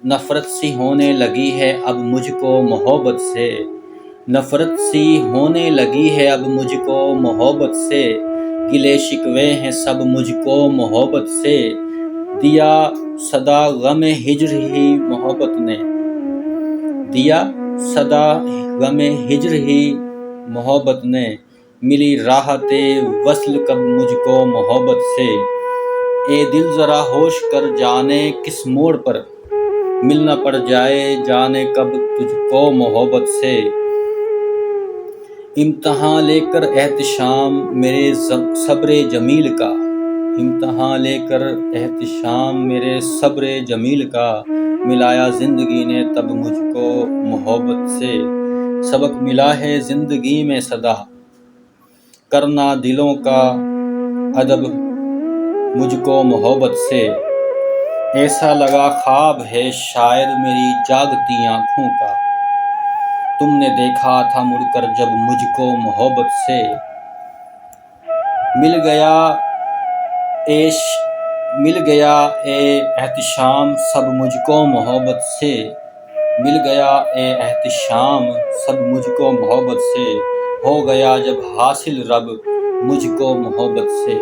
نفرت سی ہونے لگی ہے اب مجھ کو محبت سے، نفرت سی ہونے لگی ہے اب مجھ کو محبت سے، گلے شکوے ہیں سب مجھ کو محبت سے، دیا صدا غم ہجر ہی محبت نے، دیا صدا غم ہجر ہی محبت نے، ملی راحت وصل کب مجھ کو محبت سے، اے دل ذرا ہوش کر جانے کس موڑ پر ملنا پڑ جائے جانے کب تجھ کو محبت سے، امتحان لے کر احتشام میرے صبر جمیل کا، امتحان لے کر احتشام میرے صبر جمیل کا، ملایا زندگی نے تب مجھ کو محبت سے، سبق ملا ہے زندگی میں صدا کرنا دلوں کا ادب مجھ کو محبت سے، ایسا لگا خواب ہے شاید میری جاگتی آنکھوں کا، تم نے دیکھا تھا مڑ کر جب مجھ کو محبت سے، مل گیا اے احتشام سب مجھ کو محبت سے، مل گیا اے احتشام سب مجھ کو محبت سے، ہو گیا جب حاصل رب مجھ کو محبت سے۔